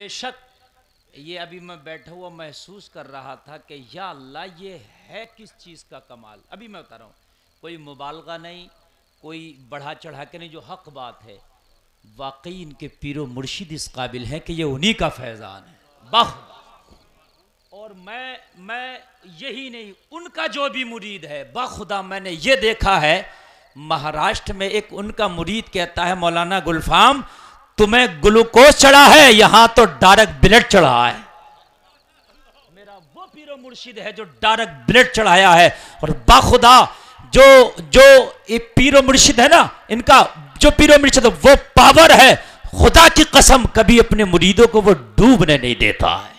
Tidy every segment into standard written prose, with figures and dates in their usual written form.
बेशक ये अभी मैं बैठा हुआ महसूस कर रहा था कि या अल्लाह ये है किस चीज़ का कमाल। अभी मैं बता रहा हूँ, कोई मुबालगा नहीं, कोई बढ़ा चढ़ा के नहीं, जो हक बात है। वाकई इनके पीरो मुर्शिद इस काबिल हैं कि ये उन्हीं का फैज़ान है बाखुदा। और मैं यही नहीं, उनका जो भी मुरीद है बाखुदा, मैंने ये देखा है महाराष्ट्र में एक उनका मुरीद कहता है मौलाना गुलफाम तुम्हें ग्लूकोज चढ़ा है, यहां तो डायरेक्ट ब्लड चढ़ा है। मेरा वो पीरो मुर्शिद है जो डायरेक्ट ब्लड चढ़ाया है। और बाखुदा जो जो ये पीरो मुर्शिद है ना, इनका जो पीरो मुर्शिद वो पावर है, खुदा की कसम कभी अपने मुरीदों को वो डूबने नहीं देता है,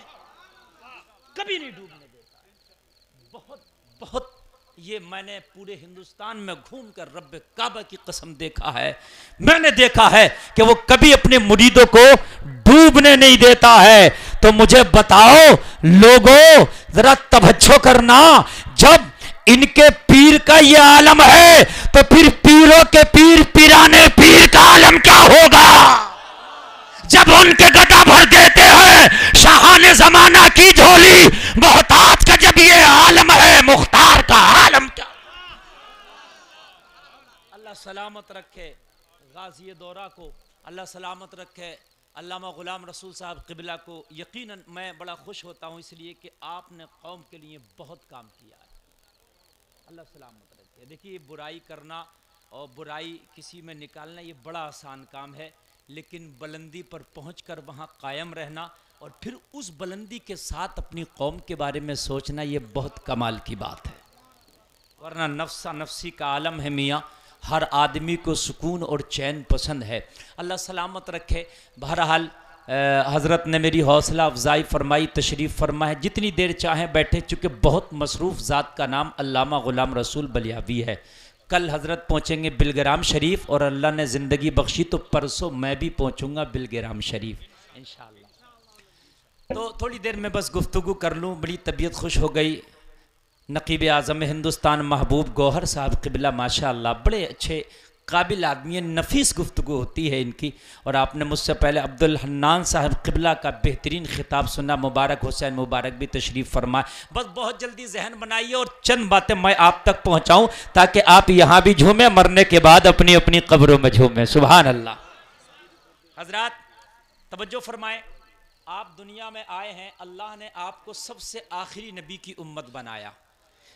कभी नहीं डूबने देता है। बहुत बहुत ये मैंने पूरे हिंदुस्तान में घूमकर रब्बे काबा की कसम देखा है, मैंने देखा है कि वो कभी अपने मुरीदों को डूबने नहीं देता है। तो मुझे बताओ लोगों, जरा तवज्जो करना, जब इनके पीर का ये आलम है तो फिर पीरों के पीर पिराने पीर का आलम क्या होगा। जब उनके गदा भर देते हैं शाहाने जमाना की झोली, मोहताज का जब ये आलम है, मुख्तार का आलम क्या। अल्लाह सलामत रखे गाजी दौरा को, अल्लाह सलामत रखे अल्लामा गुलाम रसूल साहब क़िबला को। यकीनन मैं बड़ा खुश होता हूँ इसलिए कि आपने कौम के लिए बहुत काम किया है। अल्लाह सलामत रखे। देखिए, बुराई करना और बुराई किसी में निकालना ये बड़ा आसान काम है, लेकिन बुलंदी पर पहुंचकर वहां कायम रहना और फिर उस बुलंदी के साथ अपनी कौम के बारे में सोचना, ये बहुत कमाल की बात है। वरना नफ्सा नफसी का आलम है मियाँ, हर आदमी को सुकून और चैन पसंद है। अल्लाह सलामत रखे। बहरहाल हज़रत ने मेरी हौसला अफजाई फरमाई, तशरीफ़ फरमा है, जितनी देर चाहें बैठे, चूँकि बहुत मसरूफ़ ज़ात का नाम अल्लामा ग़ुलाम रसूल बलियावी है। कल हज़रत पहुँचेंगे बिलग्राम शरीफ और अल्लाह ने ज़िंदगी बख्शी तो परसों मैं भी पहुँचूँगा बिलग्राम शरीफ इंशाअल्लाह। तो थोड़ी देर में बस गुफ्तगू कर लूँ, बड़ी तबीयत खुश हो गई। नकीब आज़म हिंदुस्तान महबूब गौहर साहब क़िबला माशाअल्लाह बड़े अच्छे काबिल आदमी, नफीस गुफ्तगू होती है इनकी। और आपने मुझसे पहले अब्दुल हन्नान साहब क़िबला का बेहतरीन खिताब सुना, मुबारक हुसैन मुबारक भी तशरीफ़ फरमाए। बस बहुत जल्दी जहन बनाइए और चंद बातें मैं आप तक पहुँचाऊँ ताकि आप यहाँ भी झूमें, मरने के बाद अपनी अपनी कब्रों में झूमें। सुभान अल्लाह। हजरात तवज्जो फरमाएँ, आप दुनिया में आए हैं, अल्लाह ने आपको सबसे आखिरी नबी की उम्मत बनाया,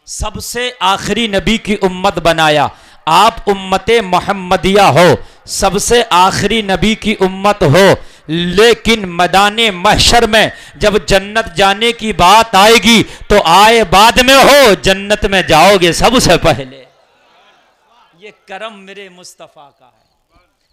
सबसे आखिरी नबी की उम्मत बनाया। आप उम्मते मोहम्मदिया हो, सबसे आखिरी नबी की उम्मत हो, लेकिन मैदाने महशर में जब जन्नत जाने की बात आएगी तो आए बाद में हो, जन्नत में जाओगे सबसे पहले। ये करम मेरे मुस्तफ़ा का है,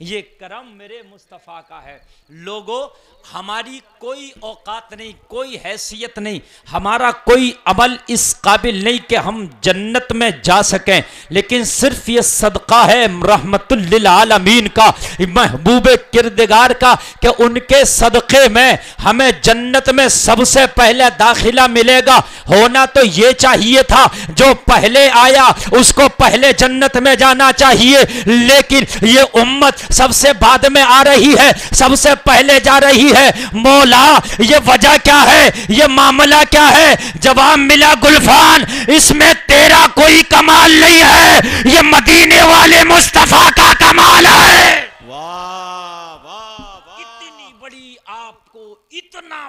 ये करम मेरे मुस्तफ़ा का है। लोगों, हमारी कोई औकात नहीं, कोई हैसियत नहीं, हमारा कोई अमल इस काबिल नहीं कि हम जन्नत में जा सकें, लेकिन सिर्फ ये सदका है रहमतुल लिल आलमीन का, महबूब किरदगार का, कि उनके सदक़े में हमें जन्नत में सबसे पहले दाखिला मिलेगा। होना तो ये चाहिए था, जो पहले आया उसको पहले जन्नत में जाना चाहिए, लेकिन ये उम्मत सबसे बाद में आ रही है, सबसे पहले जा रही है। मौला, ये वजह क्या है, ये मामला क्या है? जवाब मिला, गुलफान, इसमें तेरा कोई कमाल नहीं है, ये मदीने वाले मुस्तफा का कमाल है। वाह वाह वाह। इतनी बड़ी आपको इतना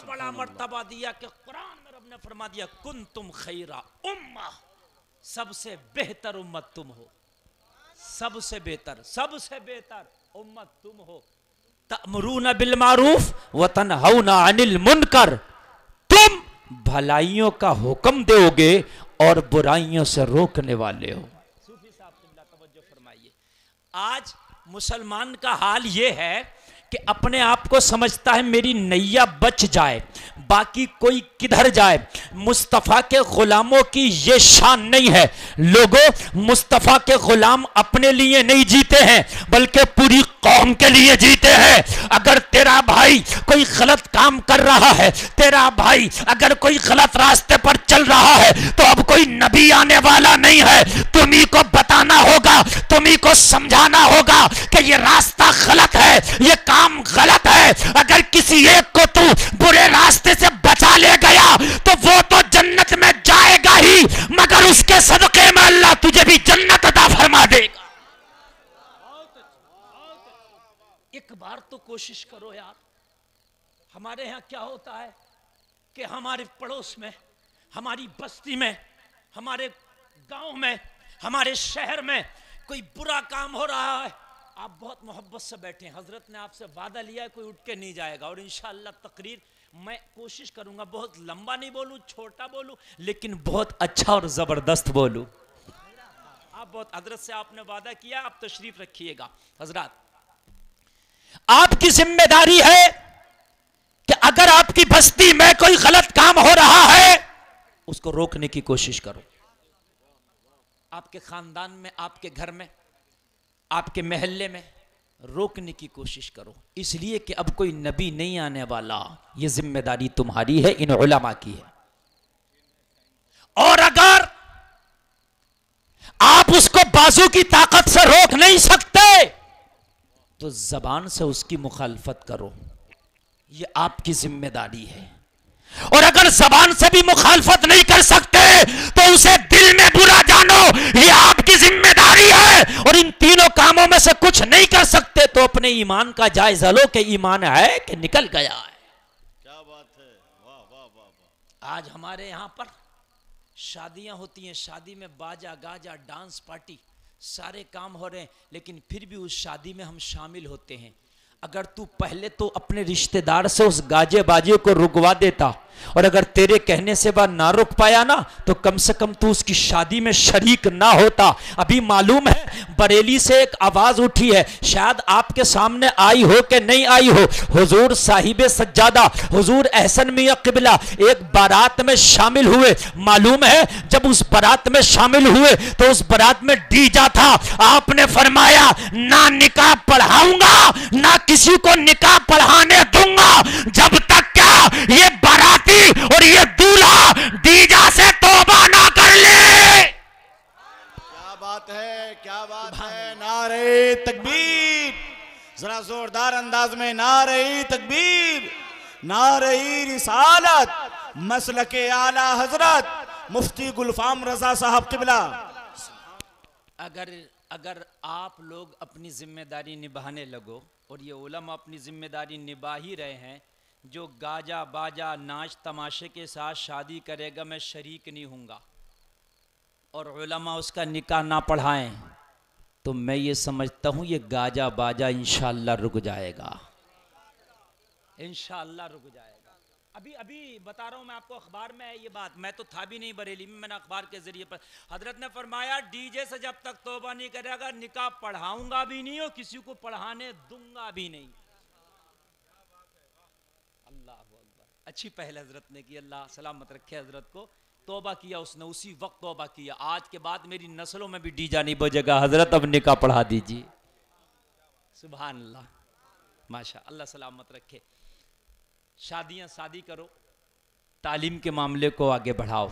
बड़ा मर्तबा दिया कि कुरान में रब ने फरमा दिया, कुन तुम खैरा उम्मा, सबसे बेहतर उम्मत तुम हो, सबसे बेहतर उम्मत तुम हो। तअमुरूना बिल मारूफ व तनहौना अनिल मुनकर, तुम भलाइयों का हुक्म दोगे और बुराइयों से रोकने वाले हो। सूफी साहब तवज्जो फरमाइए। आज मुसलमान का हाल ये है कि अपने आप को समझता है मेरी नैया बच जाए, बाकी कोई किधर जाए। मुस्तफ़ा के गुलामों की ये शान नहीं है। लोगों, मुस्तफ़ा के गुलाम अपने लिए नहीं जीते हैं, बल्कि पूरी कौम के लिए जीते हैं। अगर तेरा भाई कोई गलत काम कर रहा है, तेरा भाई अगर कोई गलत रास्ते पर चल रहा है, तो अब कोई नबी आने वाला नहीं है, तुम्ही को बताना होगा, तुम्ही को समझाना होगा कि ये रास्ता गलत है, ये काम गलत है। अगर किसी एक को तू बुरे रास्ते से बचा ले गया तो वो तो जन्नत में जाएगा ही, मगर उसके सदके में अल्लाह तुझे भी जन्नत अता फरमा देगा। एक बार तो कोशिश करो यार। हमारे यहाँ क्या होता है कि हमारे पड़ोस में, हमारी बस्ती में, हमारे गांव में, हमारे शहर में कोई बुरा काम हो रहा है, आप बहुत मोहब्बत से बैठे हैं, हजरत ने आपसे वादा लिया है कोई उठ के नहीं जाएगा, और इंशाअल्लाह तकरीर मैं कोशिश करूंगा बहुत लंबा नहीं बोलूं, छोटा बोलूं, लेकिन बहुत अच्छा और जबरदस्त बोलूं। आप बहुत, हजरत से आपने वादा किया, आप तशरीफ रखिएगा। हजरत आपकी जिम्मेदारी है कि अगर आपकी बस्ती में कोई गलत काम हो रहा है उसको रोकने की कोशिश करो। आपके खानदान में, आपके घर में, आपके महल्ले में रोकने की कोशिश करो, इसलिए कि अब कोई नबी नहीं आने वाला। यह जिम्मेदारी तुम्हारी है, इन उलमा की है। और अगर आप उसको बाजू की ताकत से रोक नहीं सकते तो जबान से उसकी मुखालफत करो, यह आपकी जिम्मेदारी है। और अगर जबान से भी मुखालफत नहीं कर सकते तो उसे दिल में बुरा जानो, यह आपकी जिम्मेदारी है। और इन तीनों कामों में से कुछ नहीं कर सकते तो अपने ईमान का जायजा लो कि ईमान है कि निकल गया है। क्या बात है, वाह वाह वाह वाह। आज हमारे यहां पर शादियां होती हैं, शादी में बाजा गाजा डांस पार्टी सारे काम हो रहे हैं, लेकिन फिर भी उस शादी में हम शामिल होते हैं। अगर तू पहले तो अपने रिश्तेदार से उस गाजे बाजे को रुकवा देता, और अगर तेरे कहने से वह ना रुक पाया ना, तो कम से कम तू उसकी शादी में शरीक ना होता। अभी मालूम है बरेली से एक आवाज उठी है, शायद आपके सामने आई हो कि नहीं आई हो, हुजूर साहिबे सज्जादा हुजूर एहसन मियां किबला एक बारात में शामिल हुए। मालूम है जब उस बारात में शामिल हुए तो उस बारात में डीजा था। आपने फरमाया ना निकाह पढ़ाऊंगा ना किसी को निकाह पढ़ाने दूंगा जब तक क्या ये बाराती और ये दूल्हा डीजा से तौबा ना कर ले। क्या बात है, क्या बात है। नारे तकबीर, जरा जोरदार अंदाज में नारे तकबीर, नारे रिसालत, मसलके आला हजरत मुफ्ती गुलफाम रजा साहब किबला। अगर आप लोग अपनी जिम्मेदारी निभाने लगो, और ये उलमा अपनी जिम्मेदारी निभा ही रहे हैं, जो गाजा बाजा नाच तमाशे के साथ शादी करेगा मैं शरीक नहीं हूँगा, और उलमा उसका निकाह ना पढ़ाएं, तो मैं ये समझता हूँ ये गाजा बाजा इंशाअल्लाह रुक जाएगा, इंशाअल्लाह रुक जाएगा। अभी बता रहा हूँ मैं आपको, अखबार में है ये बात, मैं तो था भी नहीं बरेली में, मैंने अखबार के जरिए पर, हजरत ने फरमाया डीजे से जब तक तौबा नहीं करेगा निकाह पढ़ाऊंगा भी नहीं और किसी को पढ़ाने दूंगा भी नहीं। अल्लाह अकबर, अच्छी पहल हजरत ने की, अल्लाह सलामत रखे हजरत को। तौबा किया उसने, उसी वक्त तौबा किया, आज के बाद मेरी नस्लों में भी डीजा नहीं बजेगा हजरत, अब निकाह पढ़ा दीजिए। सुभान अल्लाह, माशा अल्लाह सलामत रखे। शादी करो, तालीम के मामले को आगे बढ़ाओ।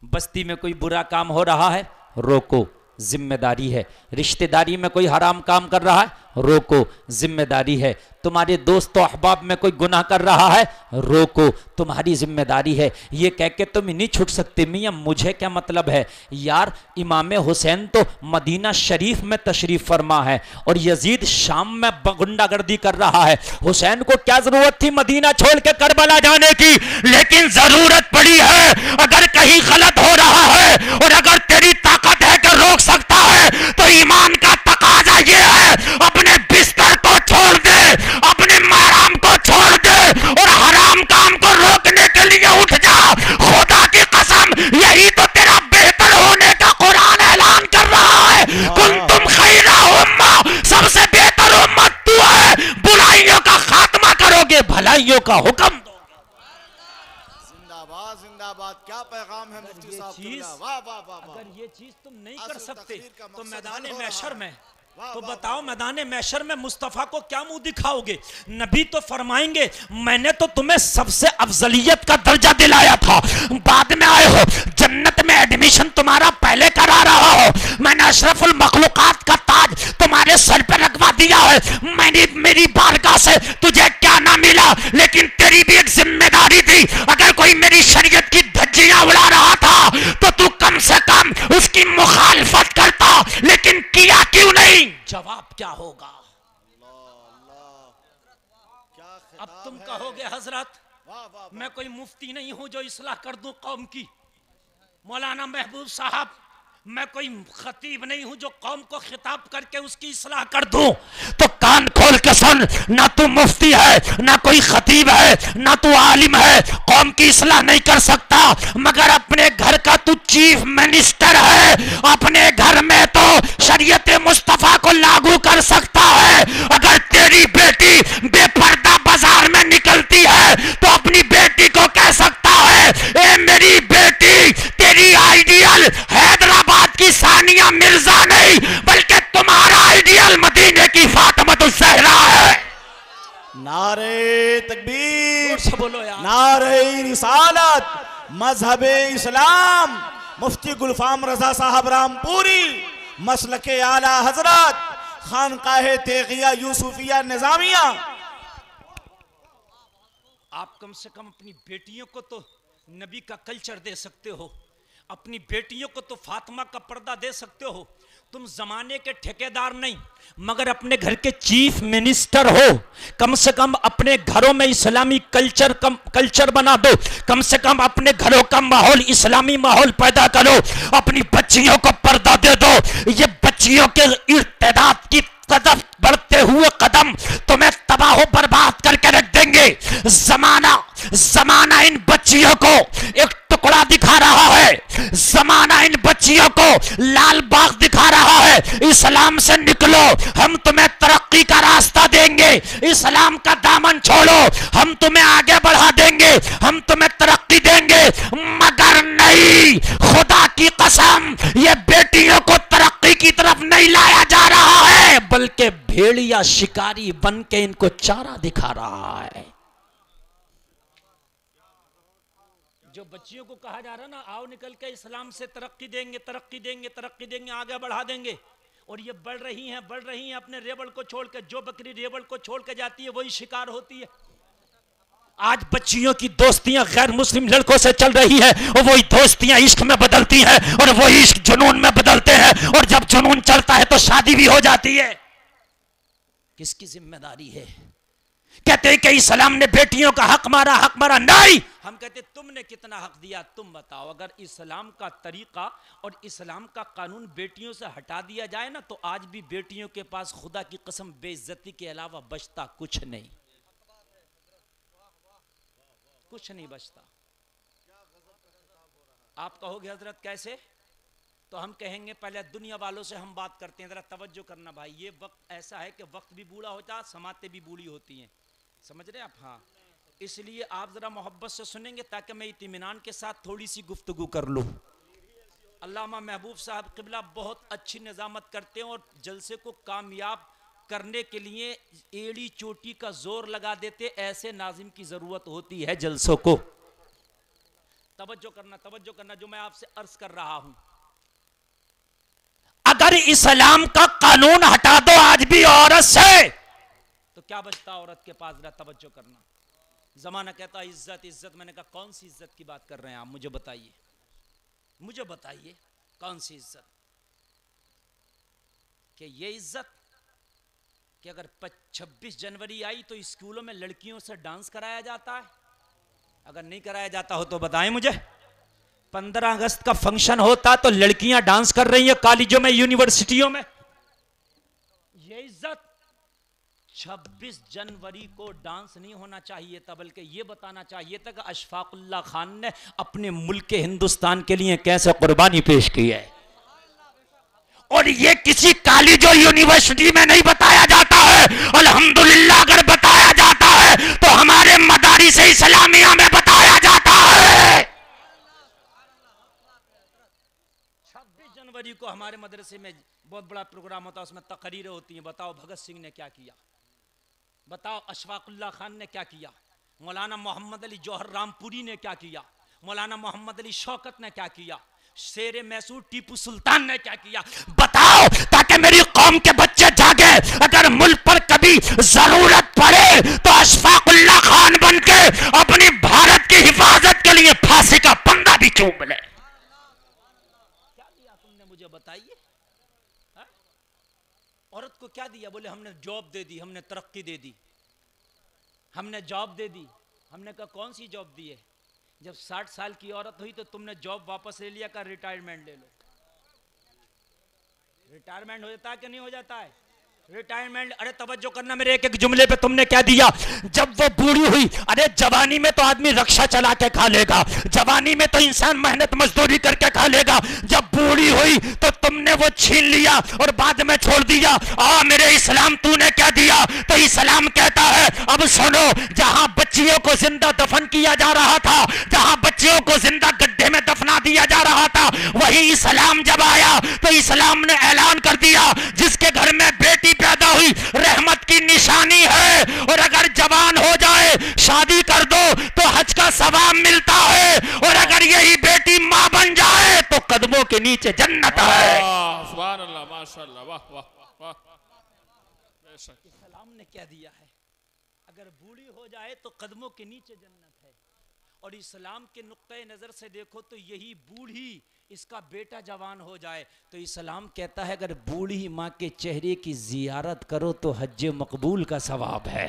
बस्ती में कोई बुरा काम हो रहा है रोको, जिम्मेदारी है। रिश्तेदारी में कोई हराम काम कर रहा है रोको, जिम्मेदारी है। तुम्हारे दोस्तों अहबाब में कोई गुनाह कर रहा है रोको, तुम्हारी जिम्मेदारी है। ये कह के तुम नहीं छूट सकते मियाँ मुझे क्या मतलब है यार, इमाम हुसैन तो मदीना शरीफ में तशरीफ फरमा है और यजीद शाम में गुंडागर्दी कर रहा है। हुसैन को क्या जरूरत थी मदीना छोड़ के करबला जाने की, लेकिन जरूरत पड़ी है। अगर कहीं गलत हो रहा है और अगर तेरी ताकत है कि रोक सकता है तो ईमान का तकाजा ये है, अपने बिस्तर को छोड़ दे, अपने महराम को छोड़ दे और हराम काम को रोकने के लिए उठ जा। खुदा की कसम यही तो तेरा बेहतर होने का कुरान ऐलान कर रहा है। कुंतुम खैरा उम्मा, सबसे बेहतर उम्मत तू है। बुराइयों का खात्मा करोगे, भलाइयों का हुक्म दोगे। जिंदाबाद जिंदाबाद, क्या पैगाम है मुफ्ती साहब। वाह वाह वाह। अगर ये चीज तुम नहीं कर सकते तो मैदान महशर में तो बताओ मैदान महशर में मुस्तफ़ा को क्या मुंह दिखाओगे? नबी तो फरमाएंगे मैंने तो तुम्हें सबसे अफजलियत का दर्जा दिलाया था, बाद में आए हो, जन्नत में एडमिशन तुम्हारा पहले करा रहा हो, मैंने अशरफुल मखलूकात का ताज तुम्हारे सर पे रखवा दिया है, मेरी बारगाह से तुझे क्या ना मिला, लेकिन तेरी भी एक जिम्मेदारी थी, अगर कोई मेरी शरीयत की धज्जियां उड़ा रहा था तो तू कम से कम उसकी मुखालफत करता, लेकिन किया क्यों नहीं? जवाब क्या होगा? अब तुम कहोगे हजरत मैं कोई मुफ्ती नहीं हूं जो इस्लाह कर दूं कौम की, मौलाना महबूब साहब मैं कोई खतीब नहीं हूं जो कौम को खिताब करके उसकी इस्लाह कर दूं। तो कान खोल के सुन, ना तू मुफ्ती है, ना कोई खतीब है, ना तू आलिम है, कौम की इस्लाह नहीं कर सकता, मगर अपने घर का तू चीफ मिनिस्टर है, अपने घर में तो शरीयत मुस्तफा को लागू कर सकता है। अगर तेरी बेटी बेपर्दा बाजार में निकलती है तो अपनी बेटी को कह सकता है ए मेरी बेटी, तेरी आइडियल हैदराबाद की सानिया मिर्जा नहीं बल्कि तुम्हारा आइडियल मदीने की फातिमा ज़हरा है। नारे तकबीर से बोलो यार, नारे रिसालत, मजहबे इस्लाम, मुफ्ती गुलफाम रजा साहब रामपुरी, मसलके आला हजरत, खानकाहे तेगिया यूसुफिया निजामिया। आप कम से कम अपनी बेटियों को तो नबी का कल्चर दे सकते हो, अपनी बेटियों को तो फातिमा का पर्दा दे सकते हो। तुम जमाने के ठेकेदार नहीं मगर अपने घर के चीफ मिनिस्टर हो, कम से कम अपने घरों में इस्लामी कल्चर बना दो, कम से कम अपने घरों का माहौल इस्लामी माहौल पैदा करो, अपनी बच्चियों को पर्दा दे दो। ये बच्चियों के इर्तिदाद की कदम बढ़ते हुए कदम तुम्हें तबाह बर्बाद करके रख देंगे। जमाना इन बच्चियों को एक टुकड़ा दिखा रहा है, जमाना इन बच्चियों को लाल बाग दिखा रहा है। इस्लाम से निकलो, हम तुम्हें तरक्की का रास्ता देंगे, इस्लाम का दामन छोड़ो, हम तुम्हें आगे बढ़ा देंगे, हम तुम्हें तरक्की देंगे। मगर नहीं, खुदा की कसम, ये बेटियों को तरक्की की तरफ नहीं लाया जा रहा है बल्कि भेड़िया शिकारी बन के इनको चारा दिखा रहा है। जो बच्चियों को कहा जा रहा है ना आओ निकल के इस्लाम से तरक्की देंगे, तरक्की देंगे, तरक्की देंगे, आगे बढ़ा देंगे, और ये बढ़ रही हैं अपने रेवड़ को छोड़ के। जो बकरी रेवड़ को छोड़ के जाती है वही शिकार होती है। आज बच्चियों की दोस्तियां गैर मुस्लिम लड़कों से चल रही है और वही दोस्तियां इश्क में बदलती हैं और वही इश्क जुनून में बदलते हैं, और जब जुनून चलता है तो शादी भी हो जाती है। किसकी जिम्मेदारी है? कहते हैं कि इस्लाम ने बेटियों का हक मारा। नहीं, हम कहते तुमने कितना हक दिया, तुम बताओ। अगर इस्लाम का तरीका और इस्लाम का कानून बेटियों से हटा दिया जाए ना तो आज भी बेटियों के पास खुदा की कसम बेइज्जती के अलावा बचता कुछ नहीं, कुछ नहीं बचता। आप कहोगे हजरत कैसे? तो हम कहेंगे पहले दुनिया वालों से हम बात करते हैं, जरा तवज्जो करना भाई। ये वक्त ऐसा है कि वक्त भी बूढ़ा होता है, समातें भी बूढ़ी होती हैं, समझ रहे आप? हाँ, इसलिए आप जरा मोहब्बत से सुनेंगे ताकि मैं इत्मीनान के साथ थोड़ी सी गुफ्तगू कर लूँ। अल्लामा महबूब साहब क़िबला बहुत अच्छी निज़ामत करते हैं और जलसे को कामयाब करने के लिए एड़ी चोटी का जोर लगा देते। ऐसे नाजिम की ज़रूरत होती है जलसों को। तवज्जो करना जो मैं आपसे अर्ज कर रहा हूं। अगर इस्लाम का कानून हटा दो आज भी औरत से तो क्या बचता औरत के पास? जरा तवज्जो करना। जमाना कहता है इज्जत। मैंने कहा कौन सी इज्जत की बात कर रहे हैं आप? मुझे बताइए कौन सी इज्जत? कि ये इज्जत कि अगर 26 जनवरी आई तो स्कूलों में लड़कियों से डांस कराया जाता है? अगर नहीं कराया जाता हो तो बताएं मुझे। 15 अगस्त का फंक्शन होता तो लड़कियां डांस कर रही हैं कॉलेजों में, यूनिवर्सिटियों में। ये इज्जत 26 जनवरी को डांस नहीं होना चाहिए था, बल्कि ये बताना चाहिए था कि अशफाकुल्लाह खान ने अपने मुल्क हिंदुस्तान के लिए कैसे कुर्बानी पेश की है। और ये किसी कॉलेज और यूनिवर्सिटी में नहीं बताया जाता है। अल्हम्दुलिल्लाह अगर बताया जाता है तो हमारे मदारिस इस्लामिया में बताया जाता है। जनवरी को हमारे मदरसे में बहुत बड़ा प्रोग्राम होता है, उसमें तकरीरें होती हैं। बताओ भगत सिंह ने क्या किया, बताओ अशफाकुल्लाह खान ने क्या किया, मौलाना मोहम्मद अली जौहर रामपुरी ने क्या किया, मौलाना मोहम्मद अली शौकत ने क्या किया, शेर मैसूर टीपू सुल्तान ने क्या किया। बताओ, ताकि मेरी कौम के बच्चे जागे, अगर मुल्क पर कभी जरूरत पड़े तो अशफाकुल्लाह खान बनके अपनी भारत की हिफाजत के लिए फांसी का पंगा भी चूम ले। क्या दिया तुमने मुझे बताइए? औरत को क्या दिया? बोले हमने जॉब दे दी, हमने तरक्की दे दी, हमने जॉब दे दी। हमने कहा कौन सी जॉब दी है? जब 60 साल की औरत हुई तो तुमने जॉब वापस ले लिया, का रिटायरमेंट ले लो। रिटायरमेंट हो जाता है कि नहीं हो जाता है? रिटायरमेंट, अरे तवज्जो करना मेरे एक एक जुमले पे। तुमने क्या दिया? जब वो बूढ़ी हुई, अरे जवानी में तो आदमी रक्षा चला के खा लेगा, जवानी में तो इंसान मेहनत मजदूरी करके खा लेगा। जब बूढ़ी हुई तो तुमने वो छीन लिया और बाद में छोड़ दिया। मेरे इस्लाम तूने क्या दिया? तो इस्लाम कहता है, अब सुनो, जहां बच्चियों को जिंदा दफन किया जा रहा था, जहां बच्चियों को जिंदा गड्ढे में दफना दिया जा रहा था, वही इस्लाम जब आया तो इस्लाम ने ऐलान कर दिया, जिसके घर में बेटी पैदा हुई रहमत की निशानी है, और अगर जवान हो जाए शादी कर दो तो हज का सवाब मिलता है, और अगर यही बेटी मां बन जाए तो कदमों के नीचे जन्नत है। सुभान अल्लाह, माशाअल्लाह, वाह वाह वाह। इस्लाम ने क्या दिया है? अगर बूढ़ी हो जाए तो कदमों के नीचे जन्नत है। और इस्लाम के नुक्ते नजर से देखो तो यही बूढ़ी, इसका बेटा जवान हो जाए तो इस्लाम कहता है अगर बूढ़ी माँ के चेहरे की जियारत करो तो हज मकबूल का सवाब है।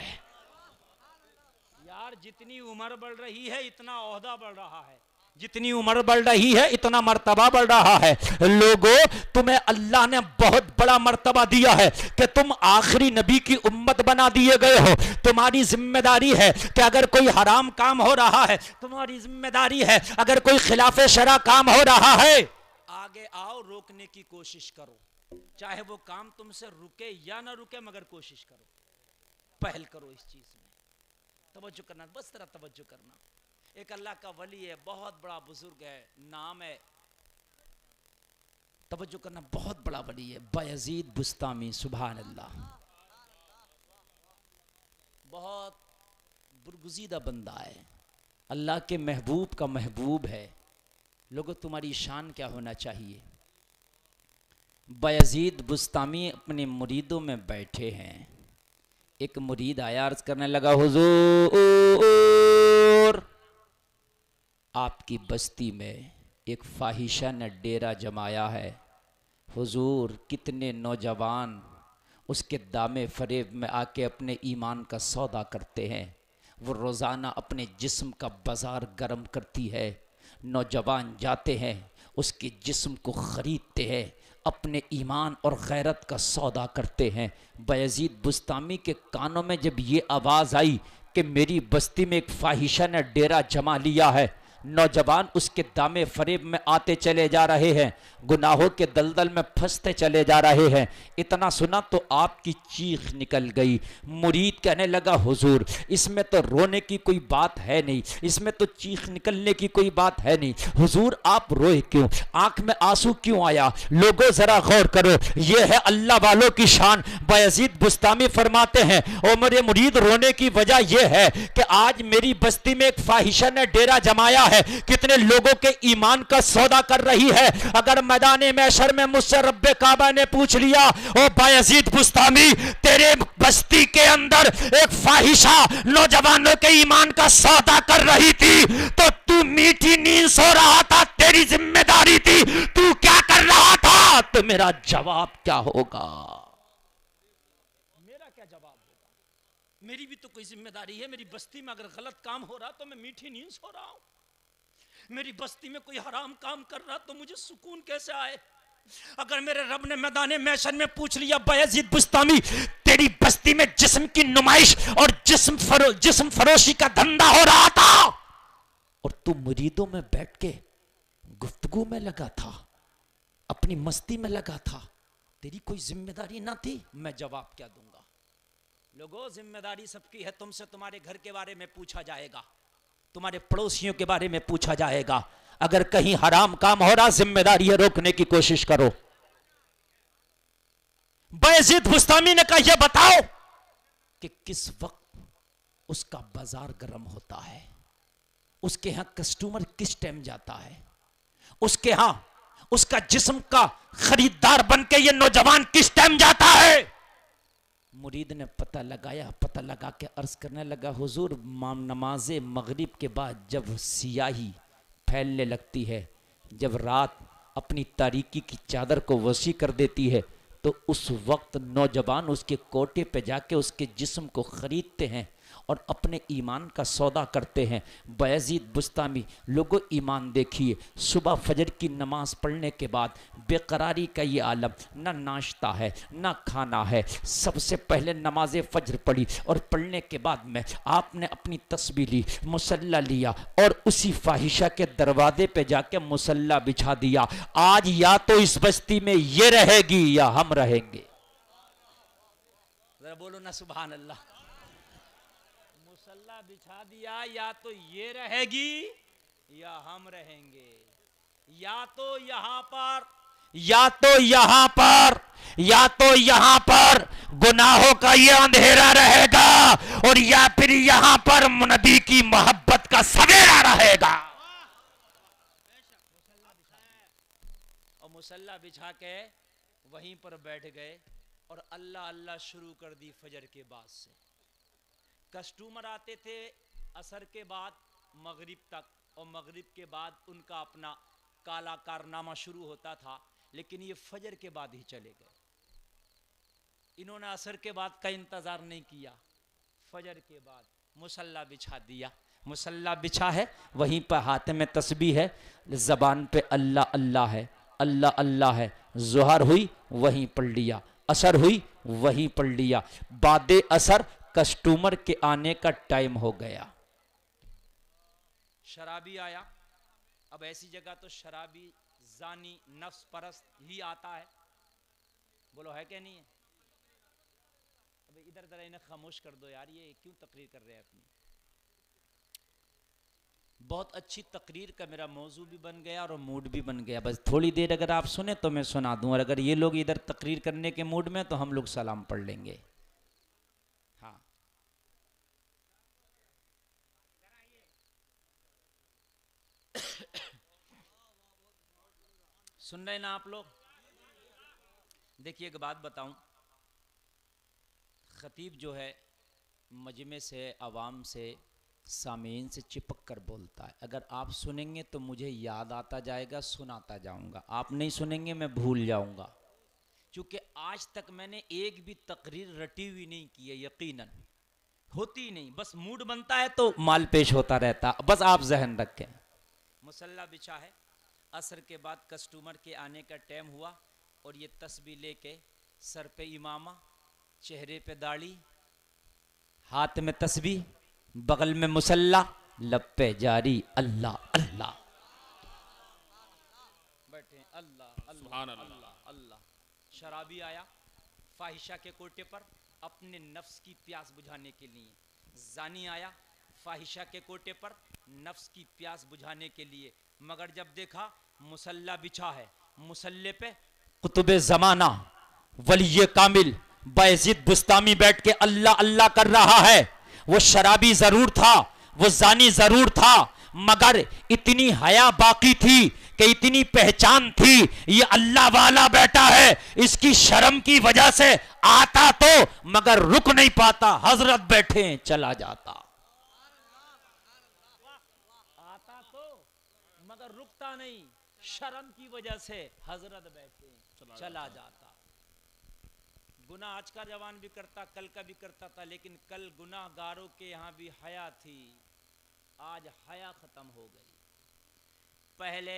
यार जितनी उम्र बढ़ रही है इतना ओहदा बढ़ रहा है, जितनी उम्र बढ़ रही है इतना मर्तबा बढ़ रहा है। लोगों, तुम्हें अल्लाह ने बहुत बड़ा मर्तबा दिया है कि तुम आखिरी नबी की उम्मत बना दिए गए हो। तुम्हारी जिम्मेदारी है कि अगर कोई हराम काम हो रहा है, तुम्हारी जिम्मेदारी है अगर कोई खिलाफे शरा काम हो रहा है, आगे आओ, रोकने की कोशिश करो। चाहे वो काम तुमसे रुके या ना रुके, मगर कोशिश करो, पहल करो इस चीज में। तवज्जो करना, बस तरह तवज्जो करना। एक अल्लाह का वली है, बहुत बड़ा बुजुर्ग है, नाम है, तवज्जो करना, बहुत बड़ा वली है, बायजीद बुस्तामी। सुभान अल्लाह, बहुत बुरगुजीदा बंदा है, अल्लाह के महबूब का महबूब है। लोगों, तुम्हारी शान क्या होना चाहिए? बायजीद बुस्तामी अपने मुरीदों में बैठे हैं। एक मुरीद आया, अर्ज करने लगा, हुजूर, आपकी बस्ती में एक फाहिशा ने डेरा जमाया है। हुजूर, कितने नौजवान उसके दामे फरेब में आके अपने ईमान का सौदा करते हैं। वो रोज़ाना अपने जिस्म का बाजार गर्म करती है। नौजवान जाते हैं, उसके जिस्म को ख़रीदते हैं, अपने ईमान और गैरत का सौदा करते हैं। बायजीद बुस्तामी के कानों में जब ये आवाज़ आई कि मेरी बस्ती में एक फाहिशा ने डेरा जमा लिया है, नौजवान उसके दामे फरेब में आते चले जा रहे हैं, गुनाहों के दलदल में फंसते चले जा रहे हैं। इतना सुना तो आपकी चीख निकल गई। मुरीद कहने लगा, हुजूर, इसमें तो रोने की कोई बात है नहीं, इसमें तो चीख निकलने की कोई बात है नहीं। हुजूर, आप रोए क्यों? आंख में आंसू क्यों आया? लोगों जरा गौर करो, ये है अल्लाह वालों की शान। बायजीद बुस्तामी फरमाते हैं, ओ मेरे मुरीद, रोने की वजह यह है कि आज मेरी बस्ती में एक फाहिशा ने डेरा जमाया है, कितने लोगों के ईमान का सौदा कर रही है। अगर मैदाने महशर में मुझसे रब्बे काबा ने पूछ लिया, ओ बायजीद बुस्तामी, तेरे बस्ती के अंदर एक फाहिशा नौजवानों के ईमान का सौदा कर रही थी, तो तू मीठी नींद सो रहा था, तेरी जिम्मेदारी थी, तू क्या कर रहा था? तो मेरा जवाब क्या होगा? मेरा क्या जवाब होगा? मेरी भी तो कोई जिम्मेदारी है। मेरी बस्ती में अगर गलत काम हो रहा तो मैं मीठी नींद सो रहा हूं। मेरी बस्ती में कोई हराम काम कर रहा तो मुझे सुकून कैसे आए? अगर मेरे रब ने मैदाने महशर में पूछ लिया, बायजीद बुस्तामी, तेरी बस्ती में जिस्म की नुमाइश और जिस्म फरोशी का धंधा हो रहा था और तू मुरीदों में बैठ के गुफ्तगू में लगा था, अपनी मस्ती में लगा था, तेरी कोई जिम्मेदारी ना थी? मैं जवाब क्या दूंगा? लोगों, जिम्मेदारी सबकी है। तुमसे तुम्हारे घर के बारे में पूछा जाएगा, तुम्हारे पड़ोसियों के बारे में पूछा जाएगा। अगर कहीं हराम काम हो रहा, जिम्मेदारी है रोकने की कोशिश करो। बायजीद बुस्तामी ने कहा, यह बताओ कि किस वक्त उसका बाजार गर्म होता है, उसके यहां कस्टमर किस टाइम जाता है, उसके यहां उसका जिस्म का खरीदार बनके ये नौजवान किस टाइम जाता है। मुरीद ने पता लगाया, पता लगा के अर्ज करने लगा, हुजूर नमाज मगरिब के बाद जब सियाही फैलने लगती है, जब रात अपनी तारीकी की चादर को वसी कर देती है, तो उस वक्त नौजवान उसके कोटे पे जाके उसके जिस्म को खरीदते हैं और अपने ईमान का सौदा करते हैं। बायजीद बुस्तामी, लोगों ईमान देखिए, सुबह फजर की नमाज पढ़ने के बाद बेकरारी का ये आलम, ना नाश्ता है ना खाना है। सबसे पहले नमाज फजर पढ़ी और पढ़ने के बाद में आपने अपनी तस्बीह ली, मुसल्ला लिया और उसी फाहिशा के दरवाजे पे जाके मुसल्ला बिछा दिया। आज या तो इस बस्ती में ये रहेगी या हम रहेंगे। जरा बोलो ना सुभान अल्लाह। मुसल्ला बिछा दिया, या तो ये रहेगी या हम रहेंगे, या तो यहाँ पर, या तो यहां पर, या तो यहां पर गुनाहों का ये अंधेरा रहेगा और या फिर यहां पर नबी की मोहब्बत का सवेरा रहेगा। और मुसल्ला बिछा के वहीं पर बैठ गए और अल्लाह अल्लाह शुरू कर दी। फजर के बाद से कस्टमर आते थे असर के बाद मगरिब तक, और मगरिब के बाद उनका अपना काला कारनामा शुरू होता था, लेकिन ये फजर के बाद ही चले गए। इन्होंने असर के बाद का इंतजार नहीं किया, फजर के बाद मुसल्ला बिछा दिया। मुसल्ला बिछा है, वहीं पर हाथ में तस्बीह है, जबान पे अल्लाह अल्लाह है, अल्लाह अल्लाह है। ज़ोहर हुई वहीं पढ़ लिया, असर हुई वहीं पढ़ लिया। बादे असर कस्टमर के आने का टाइम हो गया। शराबी आया, अब ऐसी जगह तो शराबी, जानी, नफ्स परस्त ही आता है। बोलो है क्या नहीं है? अब इधर जरा इन्हें खामोश कर दो यार, ये क्यों तकरीर कर रहे हैं अपनी। बहुत अच्छी तकरीर का मेरा मौजू भी बन गया और मूड भी बन गया। बस थोड़ी देर अगर आप सुने तो मैं सुना दूं, और अगर ये लोग इधर तकरीर करने के मूड में तो हम लोग सलाम पढ़ लेंगे। हाँ, सुन रहे ना आप लोग? देखिए एक बात बताऊं, खतीब जो है मजमे से, आवाम से, सामीन से चिपक कर बोलता है। अगर आप सुनेंगे तो मुझे याद आता जाएगा, सुनाता जाऊंगा। आप नहीं सुनेंगे मैं भूल जाऊंगा, क्योंकि आज तक मैंने एक भी तकरीर रटी हुई नहीं की है, यकीनन होती नहीं। बस मूड बनता है तो माल पेश होता रहता, बस आप जहन रखें। मुसल्ला बिछा है, असर के बाद कस्टमर के आने का टाइम हुआ और ये तस्बीह लेके सर पे इमामा, चेहरे पे दाढ़ी, हाथ में तस्बीह, बगल में मुसल्ला, लब पे जारी अल्लाह अल्लाह, बैठे अल्लाह अल्लाह अल्लाह अल्लाह। शराबी आया फाहिशा के कोटे पर अपने नफ्स की प्यास बुझाने के लिए, जानी आया फाहिशा के कोटे पर नफ्स की प्यास बुझाने के लिए, मगर जब देखा मुसल्ला बिछा है, मुसल्ले पे कुतुबे जमाना वली कामिल बायजीद बुस्तामी बैठ के अल्लाह अल्लाह कर रहा है। वो शराबी जरूर था, वो जानी जरूर था, मगर इतनी हया बाकी थी कि इतनी पहचान थी, ये अल्लाह वाला बैठा है। इसकी शर्म की वजह से आता तो मगर रुक नहीं पाता, हजरत बैठे चला जाता। आता तो मगर रुकता नहीं, शर्म की वजह से हजरत बैठे चला जाता। गुनाह आज का जवान भी करता, कल का भी करता था, लेकिन कल गुनाहगारों के यहाँ भी हया थी, आज हया खत्म हो गई। पहले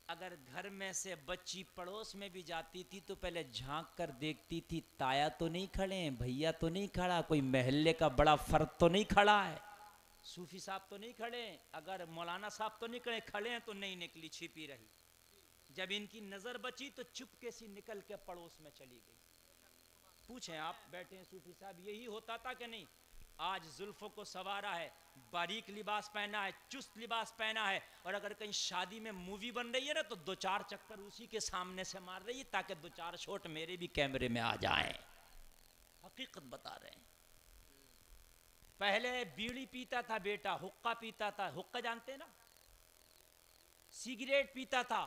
अगर घर में से बच्ची पड़ोस में भी जाती थी तो पहले झांक कर देखती थी, ताया तो नहीं खड़े हैं, भैया तो नहीं खड़ा, कोई महल्ले का बड़ा फर्द तो नहीं खड़ा है, सूफी साहब तो नहीं खड़े हैं, अगर मौलाना साहब तो नहीं खड़े, खड़े हैं तो नहीं निकली, छिपी रही। जब इनकी नजर बची तो चुपके से निकल के पड़ोस में चली गई। पूछें आप बैठे हैं सूफी साहब, यही होता था कि नहीं? आज जुल्फों को सवारा है, बारीक लिबास पहना है, चुस्त लिबास पहना है, और अगर कहीं शादी में मूवी बन रही है ना तो 2-4 चक्कर उसी के सामने से मार रही है ताकि 2-4 शॉट मेरे भी कैमरे में आ जाएं। हकीकत बता रहे हैं। पहले बीड़ी पीता था बेटा, हुक्का पीता था, हुक्का जानते हैं ना, सिगरेट पीता था,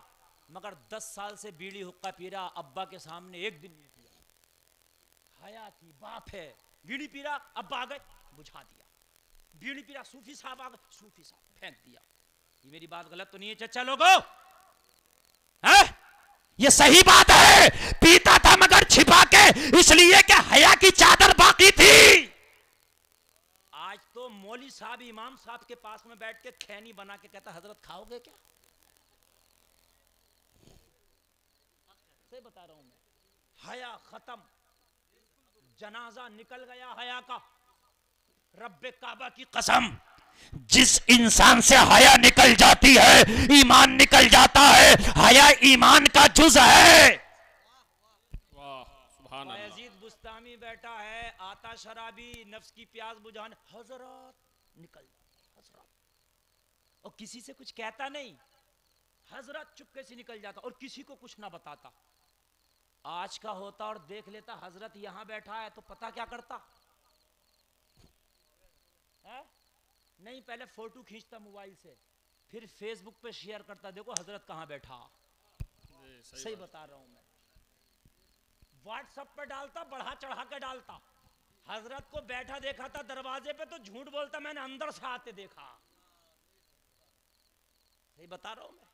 मगर 10 साल से बीड़ी हुक्का पी रहा, अब्बा के सामने एक दिन नहीं पिया। हया थी, बाप है, बीड़ी पी रहा, अब्बा आ गए बुझा दिया। बीड़ी पी रहा, सूफी साहब आ गए, सूफी साहब फेंक दिया। ये मेरी बात गलत तो नहीं है चचा लोगों? ये सही बात है। पीता था मगर छिपा के, इसलिए कि हया की चादर बाकी थी। आज तो मौली साहब इमाम साहब के पास में बैठ के खैनी बना के कहता हजरत खाओगे क्या? से बता रहा हूं मैं, हया खत्म, जनाजा निकल गया हया का। रब्बे काबा की कसम, जिस इंसान से हया निकल जाती है ईमान निकल जाता है। हया ईमान का जुज है। वाह सुभान अल्लाह। यजीद बुस्तामी बैठा है, आता शराबी, नफ्स की प्यास बुझाने, हजरत निकल जाता हजरत, और किसी से कुछ कहता नहीं, हजरत चुपके से निकल जाता और किसी को कुछ ना बताता। आज का होता और देख लेता हजरत यहां बैठा है तो पता क्या करता है? नहीं, पहले फोटो खींचता मोबाइल से, फिर फेसबुक पे शेयर करता, देखो हजरत कहां बैठा। सही बता रहा हूं मैं। व्हाट्सएप पे डालता, बढ़ा चढ़ा के डालता। हजरत को बैठा देखा था दरवाजे पे तो झूठ बोलता, मैंने अंदर से आते देखा। सही बता रहा हूं मैं।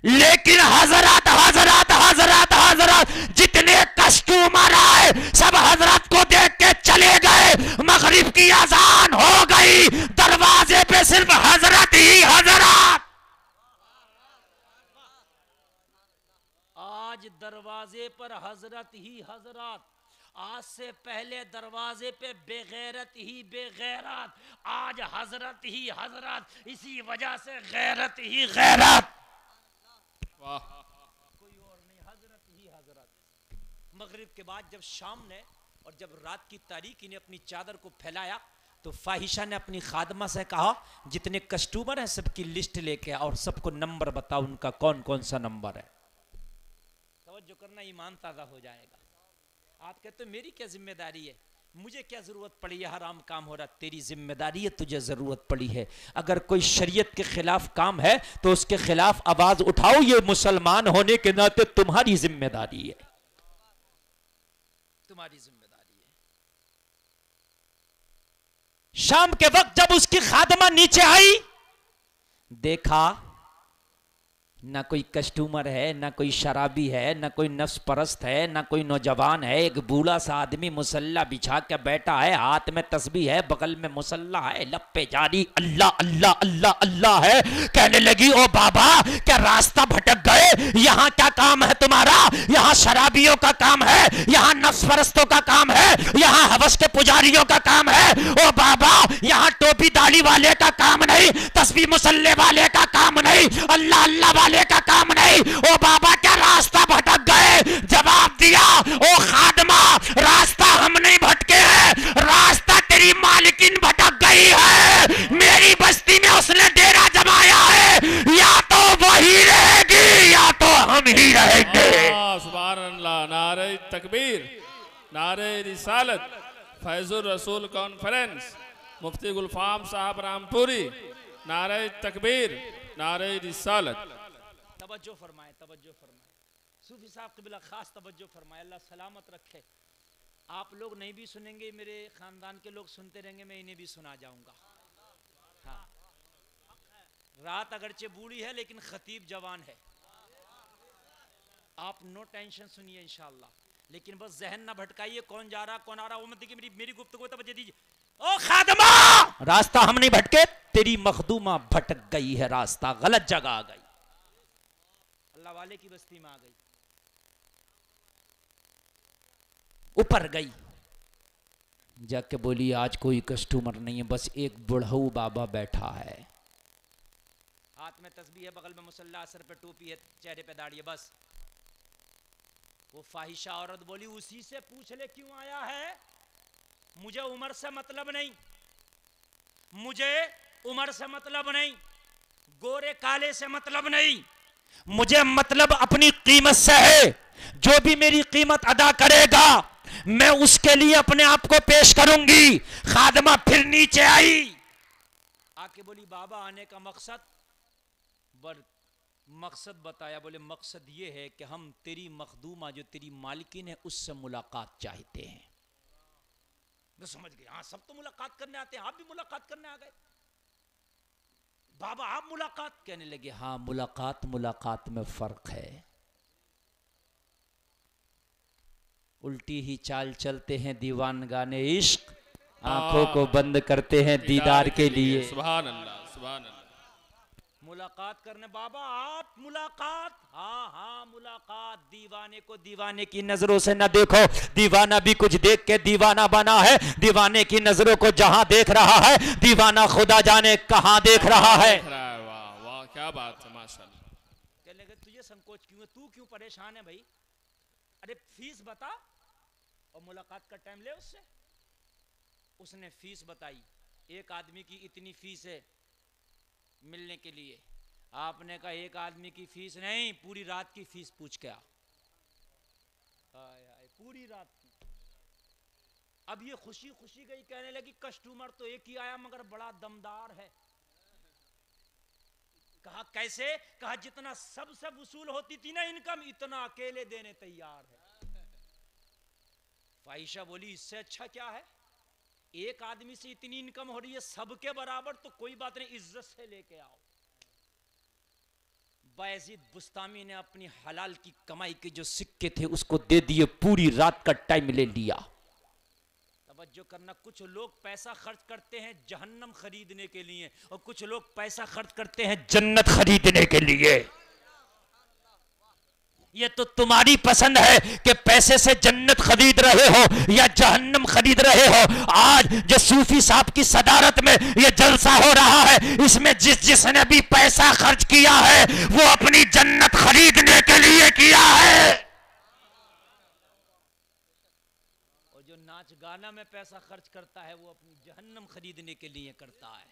लेकिन हजरत हजरत हजरत हजरत जितने कस्टमर आए सब हजरत को देख के चले गए। मगरिब की अजान हो गई, दरवाजे पे सिर्फ हजरत ही हजरत। आज दरवाजे पर हजरत ही हजरत, आज से पहले दरवाजे पे बेगैरत ही बेगैरत, आज हजरत ही हजरत, इसी वजह से गैरत ही गैरत। वाह। कोई और नहीं, हजरत ही हजरत। मगरिब के बाद जब शाम ने और जब रात की तारीकी ने अपनी चादर को फैलाया तो फाहिशा ने अपनी खादमा से कहा, जितने कस्टमर हैं सबकी लिस्ट लेके आओ और सबको नंबर बताओ उनका कौन कौन सा नंबर है। तवज्जो करना, ईमान ताज़ा हो जाएगा। आप कहते हो मेरी क्या जिम्मेदारी है, मुझे क्या जरूरत पड़ी है, हराम काम हो रहा, तेरी जिम्मेदारी है, तुझे जरूरत पड़ी है। अगर कोई शरीयत के खिलाफ काम है तो उसके खिलाफ आवाज उठाओ, ये मुसलमान होने के नाते तुम्हारी जिम्मेदारी है, तुम्हारी जिम्मेदारी है। शाम के वक्त जब उसकी खादमा नीचे आई, देखा ना कोई कस्टमर है, ना कोई शराबी है, ना कोई नफ्स परस्त है, ना कोई नौजवान है। एक बूढ़ा सा आदमी मुसल्ला बिछा के बैठा है, हाथ में तस्बीह है, बगल में मुसल्ला है, लप्पे जारी अल्लाह अल्लाह अल्लाह अल्लाह है। कहने लगी, ओ बाबा क्या रास्ता भटक गए? यहाँ क्या काम है तुम्हारा? यहाँ शराबियों का काम है, यहाँ नफ्स परस्तों का काम है, यहाँ हवस के पुजारियों का काम है। ओ बाबा यहाँ टोपी दाढ़ी वाले का काम नहीं, तस्बीह मुसल्ले वाले का काम नहीं, अल्लाह अल्लाह वाले का काम नहीं। ओ बाबा क्या रास्ता भटक गए? जवाब दिया, ओ खादमा रास्ता हम नहीं भटके हैं, रास्ता तेरी मालिकिन भटक गई है। मेरी बस्ती में उसने डेरा जमाया है, या तो वही रहेगी या तो हम ही रहेंगे। सुभान अल्लाह। नारे तकबीर, नारे रिसालत, फैजुर रसूल कॉन्फ्रेंस, मुफ्ती गुलफाम साहब रामपुरी। नारे तकबीर, नारे रिसालत। तवज्जो फरमाए, तवज्जो फरमाए। सूफी साहब क़िबला खास तवज्जो फरमाए, अल्लाह सलामत रखे। आप लोग नहीं भी सुनेंगे, मेरे खानदान के लोग सुनते रहेंगे, मैं इन्हें भी सुना जाऊंगा। हाँ, रात अगरचे बूढ़ी है लेकिन खतीब जवान है। आप नो टेंशन सुनिए इंशाअल्लाह, लेकिन बस जहन ना भटकाइए, कौन जा रहा कौन आ रहा वो मत देखिए। मेरी गुफ्तगू तवज्जो दीजिए। ओ खादमा रास्ता हम नहीं भटके, तेरी मखदूमा भटक गई है, रास्ता गलत जगह आ गई, अल्लाह वाले की बस्ती में आ गई, ऊपर गई। जाके बोली आज कोई कस्टमर नहीं है, बस एक बुढ़ऊ बाबा बैठा है, हाथ में तस्बीह है, बगल में मुसल्ला, सर पे टोपी है, चेहरे पे दाढ़ी है, बस। वो फाहिशा औरत बोली, उसी से पूछ ले क्यों आया है, मुझे उम्र से मतलब नहीं, मुझे उम्र से मतलब नहीं, गोरे काले से मतलब नहीं, मुझे मतलब अपनी कीमत से है। जो भी मेरी कीमत अदा करेगा मैं उसके लिए अपने आप को पेश करूंगी। खादमा फिर नीचे आई, आके बोली बाबा आने का मकसद बताया। बोले मकसद ये है कि हम तेरी मखदूमा जो तेरी मालिकिन है उससे मुलाकात चाहते हैं। मैं समझ गया, हाँ सब तो मुलाकात करने आते हैं, आप भी मुलाकात करने आ गए। बाबा आप मुलाकात कहने लगे, हाँ मुलाकात में फर्क है। उल्टी ही चाल चलते हैं दीवान गाने इश्क, आंखों को बंद करते हैं दीदार के लिए। सुभान अल्लाह, सुभान अल्लाह। मुलाकात करने बाबा आप मुलाकात, हाँ मुलाकात। दीवाने को दीवाने की नजरों से न देखो, दीवाना भी कुछ देख के दीवाना बना है। दीवाने की नजरों को जहां देख रहा है, दीवाना खुदा जाने कहां देख रहा है। वाह वाह क्या बात है, माशाल्लाह। कहने लगे तुझे संकोच क्यों है, तू क्यों परेशान है भाई? अरे फीस बता और मुलाकात का टाइम ले उससे। उसने फीस बताई, एक आदमी की इतनी फीस है मिलने के लिए। आपने कहा एक आदमी की फीस नहीं, पूरी रात की फीस पूछ के आ। पूरी रात की। अब ये खुशी खुशी गई, कहने लगी कस्टमर तो एक ही आया मगर बड़ा दमदार है। कहा कैसे? कहा जितना सबसे वसूल होती थी ना इनकम, इतना अकेले देने तैयार है। फाहिशा बोली इससे अच्छा क्या है, एक आदमी से इतनी इनकम हो रही है सबके बराबर, तो कोई बात नहीं, इज्जत से लेके आओ। बायजीद बुस्तामी ने अपनी हलाल की कमाई के जो सिक्के थे उसको दे दिए, पूरी रात का टाइम ले लिया। तवज्जो करना, कुछ लोग पैसा खर्च करते हैं जहन्नम खरीदने के लिए और कुछ लोग पैसा खर्च करते हैं जन्नत खरीदने के लिए। ये तो तुम्हारी पसंद है कि पैसे से जन्नत खरीद रहे हो या जहन्नम खरीद रहे हो। आज जो सूफी साहब की सदारत में ये जलसा हो रहा है, इसमें जिसने भी पैसा खर्च किया है वो अपनी जन्नत खरीदने के लिए किया है। और जो नाच गाना में पैसा खर्च करता है वो अपनी जहन्नम खरीदने के लिए करता है।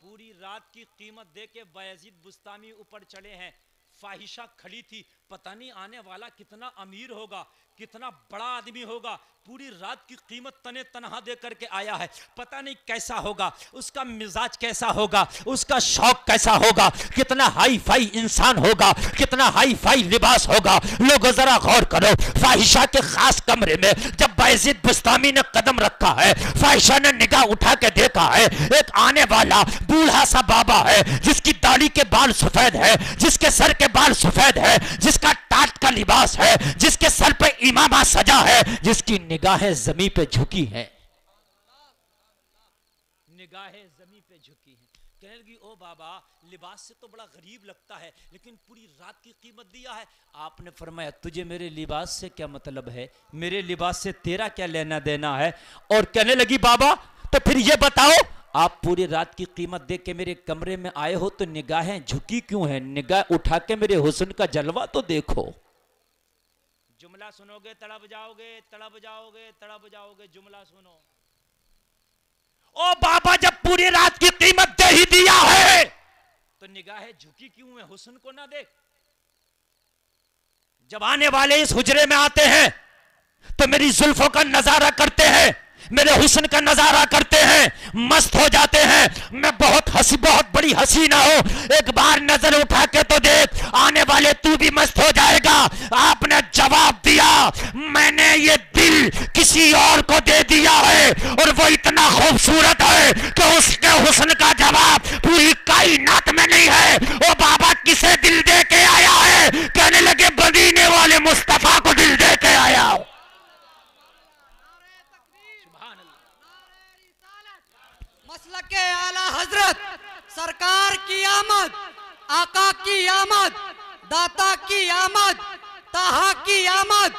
पूरी रात की कीमत दे के बायजीद बुस्तामी ऊपर चढ़े हैं। फाहिशा खड़ी थी, पता नहीं आने वाला कितना अमीर होगा, कितना बड़ा आदमी होगा। पूरी रात की कीमत तने तनहा दे करके आया है, पता नहीं कैसा होगा, उसका मिजाज कैसा होगा, उसका शौक कैसा होगा, कितना हाई फाई इंसान होगा, कितना हाई फाई लिबास होगा। लोग जरा गौर करो, फाहिशा के खास कमरे में जब बायजीद बुस्तामी ने कदम रखा है, फाहिशा ने निगाह उठा के देखा है, एक आने वाला बूढ़ा सा बाबा है जिसकी दाढ़ी के बाल सफेद है, जिसके सर के बाल सफेद है, जिसका टाट का लिबास है, जिसके सर पे इमामा सजा है, जिसकी निगाहें जमीन पे झुकी हैं। निगाहें जमीन पे झुकी हैं। कहने लगी ओ बाबा लिबास से तो बड़ा गरीब लगता है लेकिन पूरी रात की कीमत दिया है। आपने फरमाया तुझे मेरे लिबास से क्या मतलब है, मेरे लिबास से तेरा क्या लेना देना है। और कहने लगी बाबा तो फिर ये बताओ, आप पूरी रात की कीमत देख के मेरे कमरे में आए हो तो निगाहें झुकी क्यों हैं? निगाह उठा के मेरे हुस्न का जलवा तो देखो। जुमला सुनोगे तड़प जाओगे, तड़प जाओगे, तड़प जाओगे। जुमला सुनो। ओ बाबा जब पूरी रात की कीमत दे ही दिया है तो निगाहें झुकी क्यों है, हुस्न को ना देख। जब आने वाले इस हुजरे में आते हैं तो मेरी जुल्फों का नजारा करते हैं, मेरे हुस्न का नजारा करते हैं, मस्त हो जाते हैं। मैं बहुत बड़ी हसीना हूं, एक बार नजर उठा के तो देख, आने वाले तू भी मस्त हो जाएगा। आपने जवाब दिया मैंने ये दिल किसी और को दे दिया है और वो इतना खूबसूरत है कि उसके हुस्न का जवाब पूरी कायनात में नहीं है। ओ बाबा किसे दिल दे के आया है? कहने लगे मदीने वाले मुस्तफा को दिल दे के आया हूं। मसलके आला हजरत सरकार की आमद, आका की आमद, दाता की आमद, ताहा की आमद,